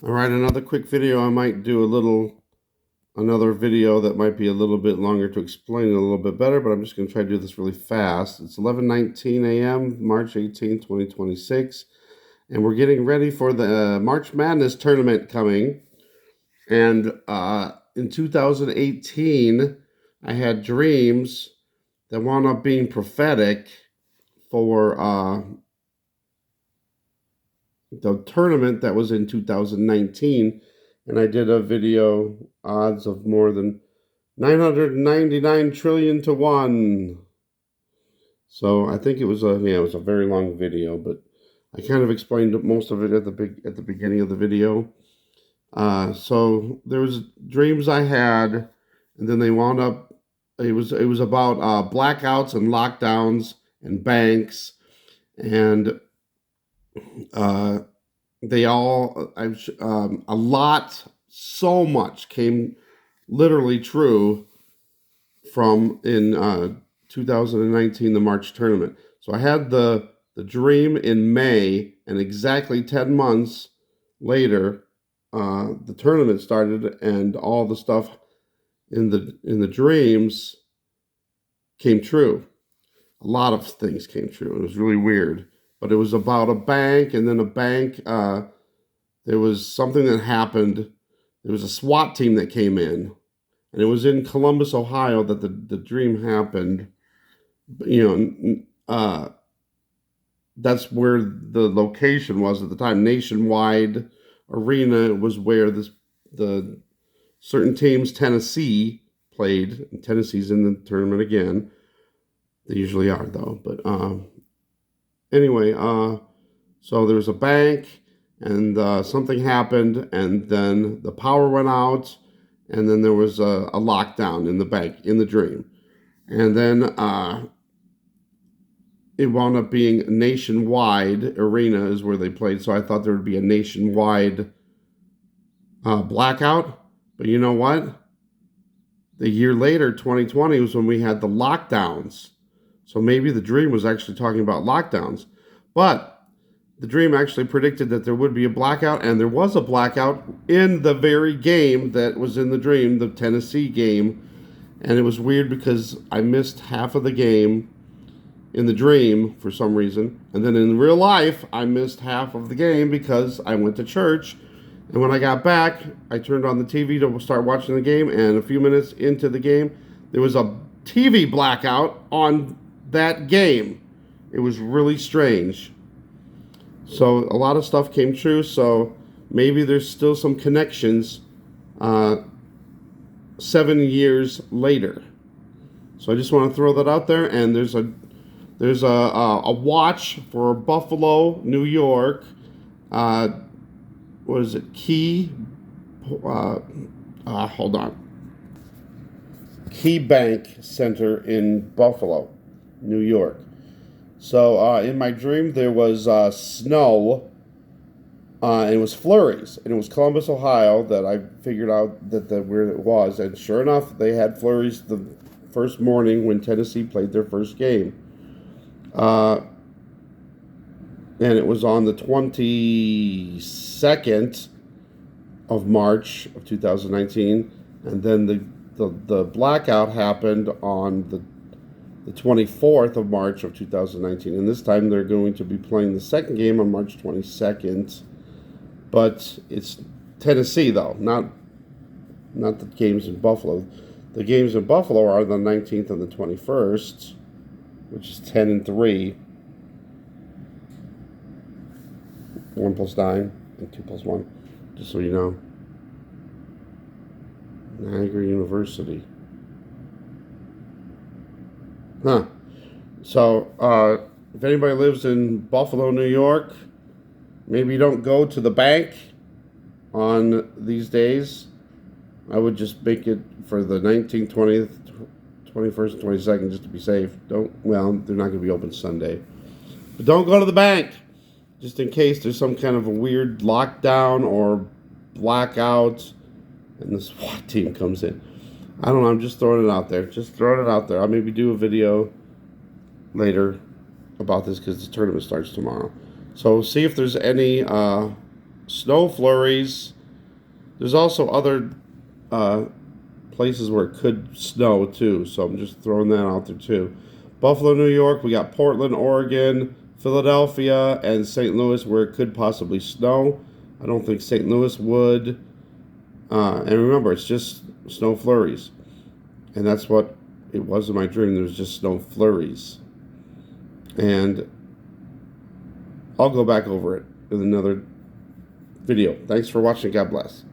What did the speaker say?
All right, another quick video. I might do another video that might be a little bit longer to explain it a little bit better, but I'm just going to try to do this really fast. It's 11:19 a.m., March 18, 2026, and we're getting ready for the March Madness tournament coming. And in 2018, I had dreams that wound up being prophetic for the tournament that was in 2019, and I did a video odds of more than 999 trillion to 1. So I think it was a very long video, but I kind of explained most of it at the beginning of the video. So there was dreams I had, and then they wound up. It was about blackouts and lockdowns and banks, and uh, they all a lot, so much came literally true from in 2019, the March tournament. So I had the dream in May, and exactly 10 months later, the tournament started, and all the stuff in the dreams came true. A lot of things came true. It was really weird, but it was about a bank, and then a bank. There was something that happened. There was a SWAT team that came in, and it was in Columbus, Ohio, that the dream happened. That's where the location was at the time. Nationwide Arena was where the certain teams, Tennessee played, and Tennessee's in the tournament again. They usually are, though. But anyway, so there was a bank, and something happened, and then the power went out, and then there was a lockdown in the bank in the dream, and then it wound up being Nationwide Arena is where they played. So I thought there would be a nationwide blackout, but you know what? The year later, 2020, was when we had the lockdowns. So maybe the dream was actually talking about lockdowns. But the dream actually predicted that there would be a blackout, and there was a blackout in the very game that was in the dream, the Tennessee game. And it was weird because I missed half of the game in the dream for some reason. And then in real life, I missed half of the game because I went to church. And when I got back, I turned on the TV to start watching the game. And a few minutes into the game, there was a TV blackout on that game. It was really strange. So a lot of stuff came true. So maybe there's still some connections 7 years later. So I just want to throw that out there. And there's a watch for Buffalo, New York. What is it? Hold on. Key Bank Center in Buffalo, New York. So in my dream, there was snow. And it was flurries, and it was Columbus, Ohio, that I figured out that where it was. And sure enough, they had flurries the first morning when Tennessee played their first game. And it was on the 22nd of March of 2019, and then the blackout happened on the 24th of March of 2019, and this time they're going to be playing the second game on March 22nd, but it's Tennessee, though, not the games in Buffalo. The games in Buffalo are the 19th and the 21st, which is 10 and 3. 1 plus 9 and 2 plus 1, just so you know. Niagara University. Huh. So, if anybody lives in Buffalo, New York, maybe you don't go to the bank on these days. I would just make it for the 19th, 20th, 21st, and 22nd just to be safe. They're not going to be open Sunday. But don't go to the bank, just in case there's some kind of a weird lockdown or blackout and the SWAT team comes in. I don't know, I'm just throwing it out there. I'll maybe do a video later about this because the tournament starts tomorrow. So see if there's any snow flurries. There's also other places where it could snow too, so I'm just throwing that out there too. Buffalo, New York, we got Portland, Oregon, Philadelphia, and St. Louis where it could possibly snow. I don't think St. Louis would. And remember, it's just snow flurries. And that's what it was in my dream. There was just snow flurries. And I'll go back over it in another video. Thanks for watching. God bless.